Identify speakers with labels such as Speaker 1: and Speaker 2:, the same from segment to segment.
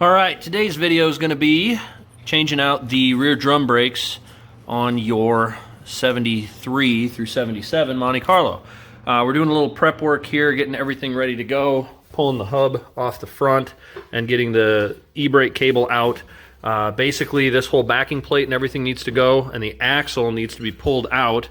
Speaker 1: Alright, today's video is going to be changing out the rear drum brakes on your 73 through 77 Monte Carlo. We're doing a little prep work here, getting everything ready to go, pulling the hub off the front and getting the e-brake cable out. Basically, this whole backing plate and everything needs to go, and the axle needs to be pulled out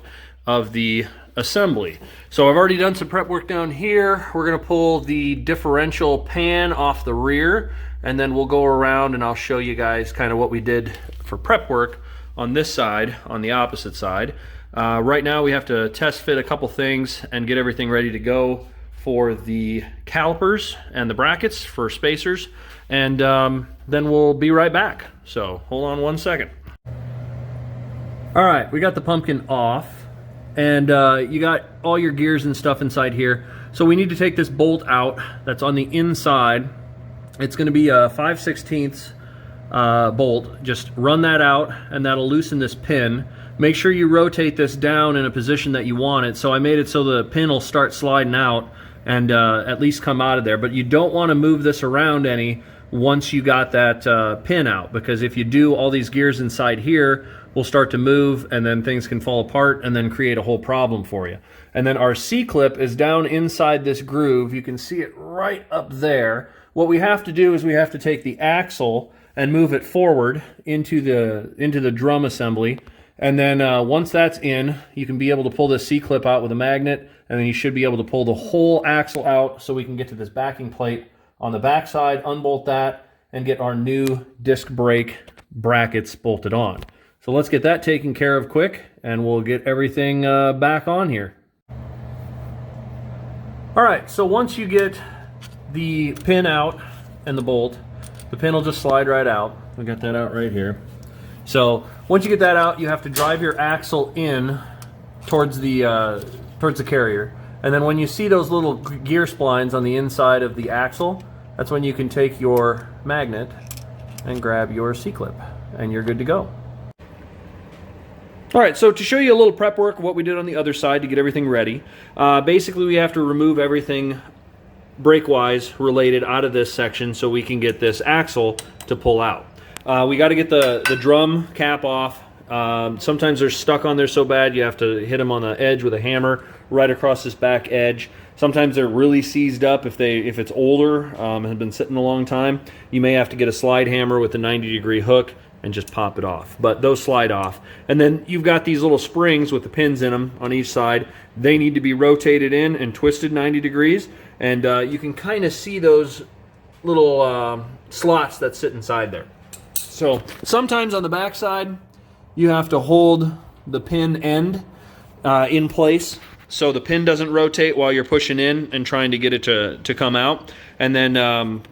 Speaker 1: of the assembly. So I've already done some prep work down here. We're going to pull the differential pan off the rear, and then we'll go around and I'll show you guys kind of what we did for prep work on this side, on the opposite side. Right now we have to test fit a couple things and get everything ready to go for the calipers and the brackets for spacers, and then we'll be right back. So hold on one second. All right, we got the pumpkin off, and you got all your gears and stuff inside here. So we need to take this bolt out that's on the inside. It's going to be a 5/16 bolt. Just run that out, and that'll loosen this pin. Make sure you rotate this down in a position that you want it. So I made it so the pin will start sliding out and at least come out of there. But you don't want to move this around any once you got that pin out, because if you do, all these gears inside here will start to move, and then things can fall apart and then create a whole problem for you. And then our C-clip is down inside this groove. You can see it right up there. What we have to do is we have to take the axle and move it forward into the drum assembly. And then once that's in, you can be able to pull this C-clip out with a magnet, and then you should be able to pull the whole axle out so we can get to this backing plate on the back side, unbolt that, and get our new disc brake brackets bolted on. So let's get that taken care of quick, and we'll get everything back on here. All right, so once you get the pin out and the bolt, the pin will just slide right out. We got that out right here. So once you get that out, you have to drive your axle in towards the carrier, and then when you see those little gear splines on the inside of the axle, that's when you can take your magnet and grab your C-clip, and you're good to go. All right, so to show you a little prep work of what we did on the other side to get everything ready, basically we have to remove everything brake-wise related out of this section so we can get this axle to pull out. We got to get the drum cap off. Sometimes they're stuck on there so bad you have to hit them on the edge with a hammer right across this back edge. Sometimes they're really seized up if it's older and have been sitting a long time. You may have to get a slide hammer with a 90-degree hook and just pop it off. But those slide off. And then you've got these little springs with the pins in them on each side. They need to be rotated in and twisted 90 degrees. And you can kind of see those little slots that sit inside there. So sometimes on the back side, you have to hold the pin end in place so the pin doesn't rotate while you're pushing in and trying to get it to come out. And then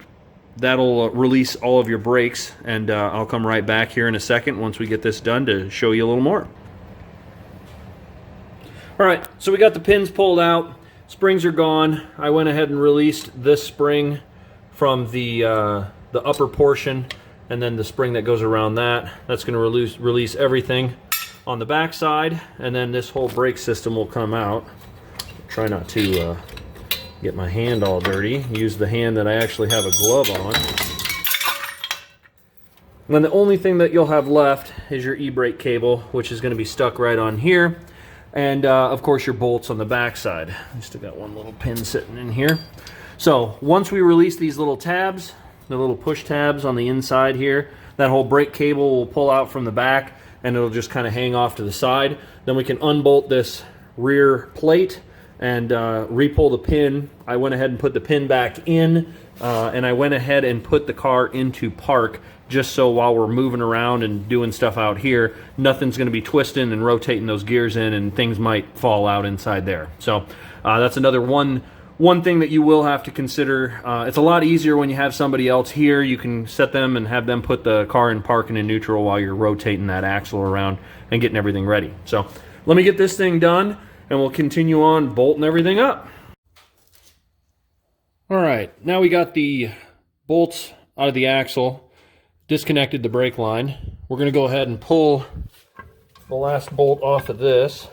Speaker 1: that'll release all of your brakes, and I'll come right back here in a second once we get this done to show you a little more. All right, so we got the pins pulled out. Springs are gone. I went ahead and released this spring from the upper portion, and then the spring that goes around that. That's going to release everything on the back side, and then this whole brake system will come out. Try not to get my hand all dirty. Use the hand that I actually have a glove on. And then the only thing that you'll have left is your e-brake cable, which is going to be stuck right on here. And of course your bolts on the back side. I still got one little pin sitting in here. So once we release these little tabs, the little push tabs on the inside here, that whole brake cable will pull out from the back, and it'll just kind of hang off to the side. Then we can unbolt this rear plate and re-pull the pin. I went ahead and put the pin back in, and I went ahead and put the car into park, just so while we're moving around and doing stuff out here, nothing's going to be twisting and rotating those gears in, and things might fall out inside there. So that's another one thing that you will have to consider. It's a lot easier when you have somebody else here. You can set them and have them put the car in park and in neutral while you're rotating that axle around and getting everything ready. So let me get this thing done, and we'll continue on bolting everything up. All right, now we got the bolts out of the axle, disconnected the brake line. We're going to go ahead and pull the last bolt off of this,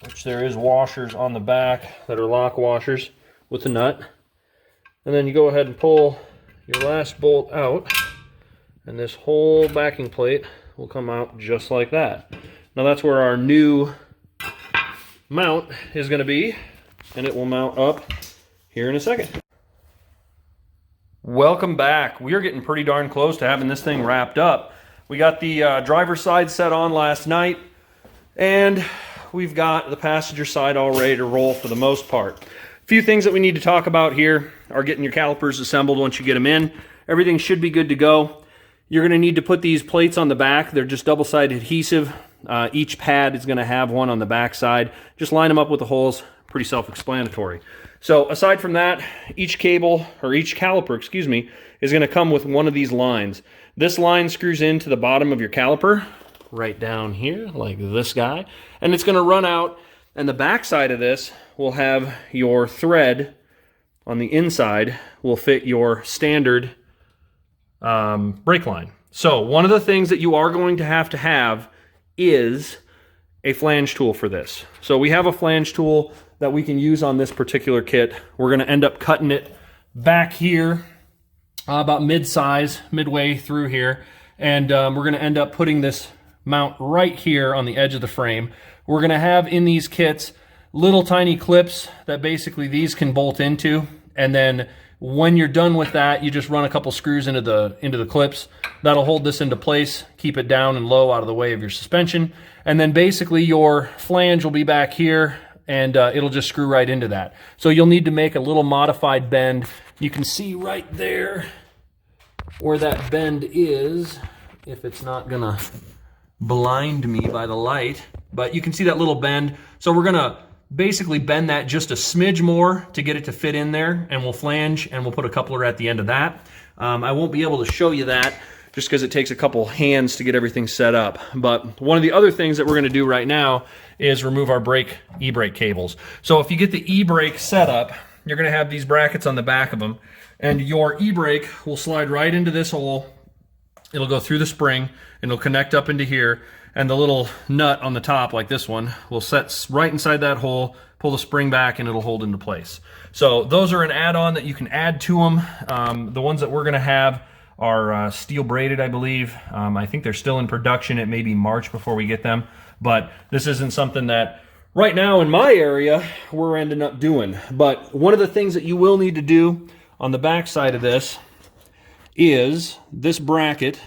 Speaker 1: which there is washers on the back that are lock washers with the nut. And then you go ahead and pull your last bolt out, and this whole backing plate will come out just like that. Now that's where our new mount is going to be, and it will mount up here in a second. Welcome back. We are getting pretty darn close to having this thing wrapped up. We got the driver's side set on last night, and we've got the passenger side all ready to roll for the most part. A few things that we need to talk about here are getting your calipers assembled once you get them in. Everything should be good to go. You're going to need to put these plates on the back. They're just double-sided adhesive. Each pad is going to have one on the back side. Just line them up with the holes. Pretty self-explanatory. So aside from that, each cable, or each caliper, excuse me, is going to come with one of these lines. This line screws into the bottom of your caliper, right down here, like this guy. And it's going to run out, and the back side of this will have your thread on the inside will fit your standard brake line. So one of the things that you are going to have is a flange tool for this. So we have a flange tool that we can use on this particular kit. We're going to end up cutting it back here, about mid-size, midway through here, and we're going to end up putting this mount right here on the edge of the frame. We're going to have in these kits little tiny clips that basically these can bolt into, and then when you're done with that, you just run a couple screws into the clips. That'll hold this into place, keep it down and low out of the way of your suspension, and then basically your flange will be back here, and it'll just screw right into that. So you'll need to make a little modified bend. You can see right there where that bend is, if it's not gonna blind me by the light, but you can see that little bend. So we're gonna basically bend that just a smidge more to get it to fit in there, and we'll flange and we'll put a coupler at the end of that. I won't be able to show you that just because it takes a couple hands to get everything set up. But one of the other things that we're going to do right now is remove our e-brake cables. So if you get the e-brake set up, you're going to have these brackets on the back of them, and your e-brake will slide right into this hole. It'll go through the spring and it'll connect up into here, and the little nut on the top, like this one, will set right inside that hole, pull the spring back, and it'll hold into place. So those are an add-on that you can add to them. The ones that we're going to have are steel braided, I believe. I think they're still in production. It may be March before we get them, but this isn't something that right now in my area we're ending up doing. But one of the things that you will need to do on the back side of this is this bracket.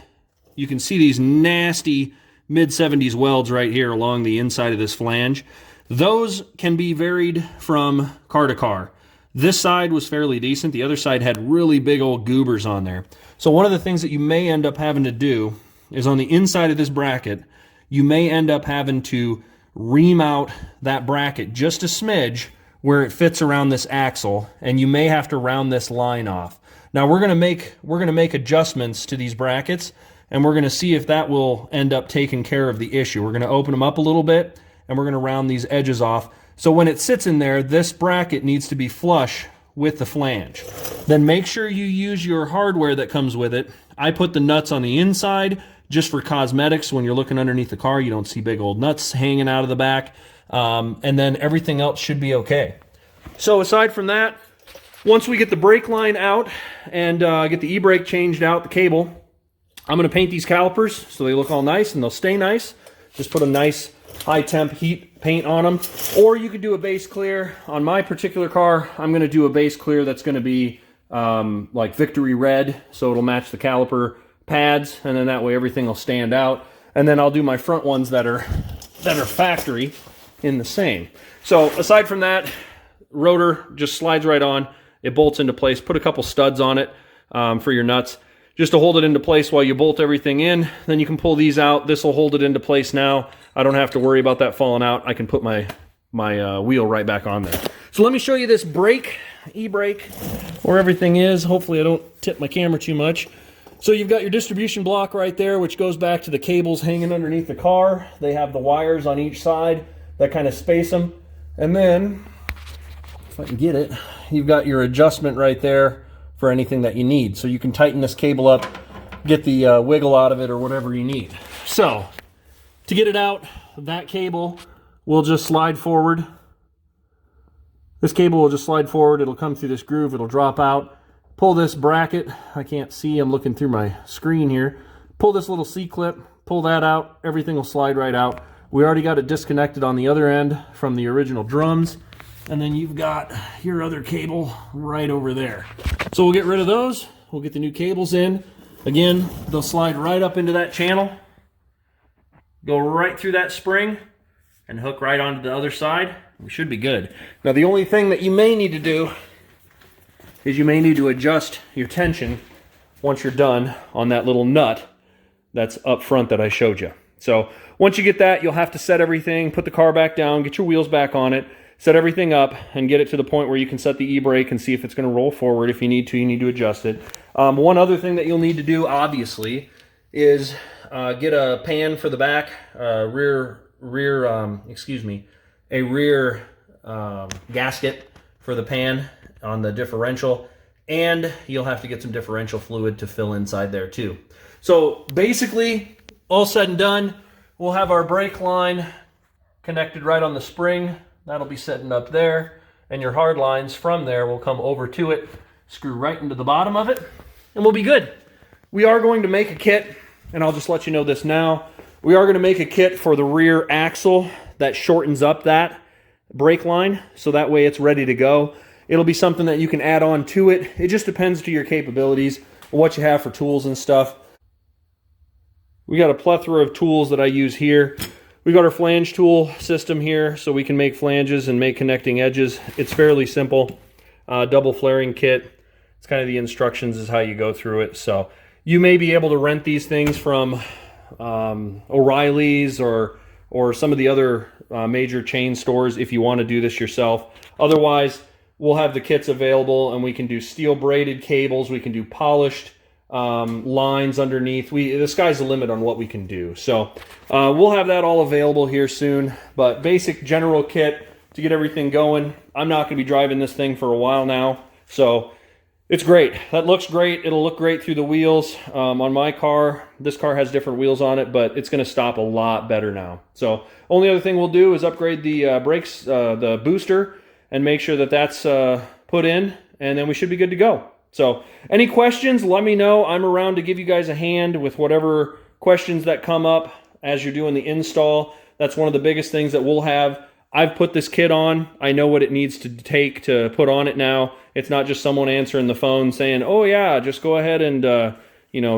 Speaker 1: You can see these nasty mid-70s welds right here along the inside of this flange. Those can be varied from car to car. This side was fairly decent. The other side had really big old goobers on there. So one of the things that you may end up having to do is on the inside of this bracket, you may end up having to ream out that bracket just a smidge where it fits around this axle, and you may have to round this line off. Now we're gonna make adjustments to these brackets, and we're gonna see if that will end up taking care of the issue. We're gonna open them up a little bit, and we're gonna round these edges off. So when it sits in there, this bracket needs to be flush with the flange. Then make sure you use your hardware that comes with it. I put the nuts on the inside just for cosmetics. When you're looking underneath the car, you don't see big old nuts hanging out of the back. And then everything else should be okay. So aside from that, once we get the brake line out and get the e-brake changed out, the cable, I'm going to paint these calipers so they look all nice and they'll stay nice. Just put a nice high temp heat paint on them. Or you could do a base clear. On my particular car, I'm going to do a base clear that's going to be like Victory Red, so it'll match the caliper pads, and then that way everything will stand out. And then I'll do my front ones that are factory in the same. So aside from that, rotor just slides right on. It bolts into place. Put a couple studs on it for your nuts, just to hold it into place while you bolt everything in. Then you can pull these out. This will hold it into place now. I don't have to worry about that falling out. I can put my wheel right back on there. So let me show you this brake, e-brake, where everything is. Hopefully I don't tip my camera too much. So you've got your distribution block right there, which goes back to the cables hanging underneath the car. They have the wires on each side that kind of space them. And then, if I can get it, you've got your adjustment right there for anything that you need. So you can tighten this cable up, get the wiggle out of it or whatever you need. So to get it out, that cable will just slide forward. This cable will just slide forward. It'll come through this groove. It'll drop out. pull this bracket. I can't see, I'm looking through my screen here. Pull this little C-clip, pull that out, everything will slide right out. We already got it disconnected on the other end from the original drums. And then you've got your other cable right over there. So we'll get rid of those. We'll get the new cables in. Again, they'll slide right up into that channel, go right through that spring, and hook right onto the other side. We should be good. Now the only thing that you may need to do is you may need to adjust your tension once you're done on that little nut that's up front that I showed you. So once you get that, you'll have to set everything, put the car back down, get your wheels back on it, set everything up, and get it to the point where you can set the e-brake and see if it's going to roll forward. If you need to adjust it. One other thing that you'll need to do, obviously, is get a pan for the back, a rear gasket for the pan on the differential, and you'll have to get some differential fluid to fill inside there too. So basically, all said and done, we'll have our brake line connected right on the spring. That'll be sitting up there, and your hard lines from there will come over to it, screw right into the bottom of it, and we'll be good. We are going to make a kit, and I'll just let you know this now. We are going to make a kit for the rear axle that shortens up that brake line, so that way it's ready to go. It'll be something that you can add on to it. It just depends to your capabilities, what you have for tools and stuff. We got a plethora of tools that I use here. We got our flange tool system here, so we can make flanges and make connecting edges. It's fairly simple. Double flaring kit. It's kind of the instructions is how you go through it. So you may be able to rent these things from O'Reilly's or some of the other major chain stores if you want to do this yourself. Otherwise, we'll have the kits available, and we can do steel braided cables. We can do polished lines underneath. The sky's the limit on what we can do. So we'll have that all available here soon. But basic general kit to get everything going. I'm not going to be driving this thing for a while now, so it's great. That looks great. It'll look great through the wheels. On my car, this car has different wheels on it, but it's going to stop a lot better now. So only other thing we'll do is upgrade the brakes, the booster, and make sure that that's put in, and then we should be good to go. So any questions, let me know. I'm around to give you guys a hand with whatever questions that come up as you're doing the install. That's one of the biggest things that we'll have. I've put this kit on. I know what it needs to take to put on it now. It's not just someone answering the phone saying, oh yeah, just go ahead and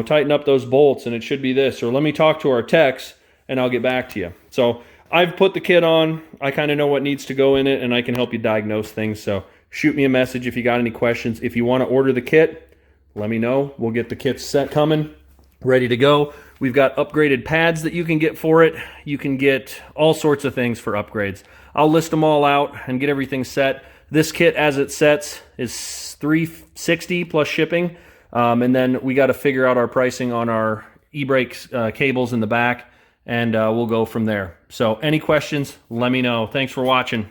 Speaker 1: tighten up those bolts and it should be this. Or let me talk to our techs and I'll get back to you. So I've put the kit on. I kind of know what needs to go in it, and I can help you diagnose things. So shoot me a message if you got any questions. If you want to order the kit, let me know. We'll get the kit set coming, ready to go. We've got upgraded pads that you can get for it. You can get all sorts of things for upgrades. I'll list them all out and get everything set. This kit, as it sets, is $360 plus shipping. And then we got to figure out our pricing on our e-brake cables in the back, and we'll go from there. So any questions, let me know. Thanks for watching.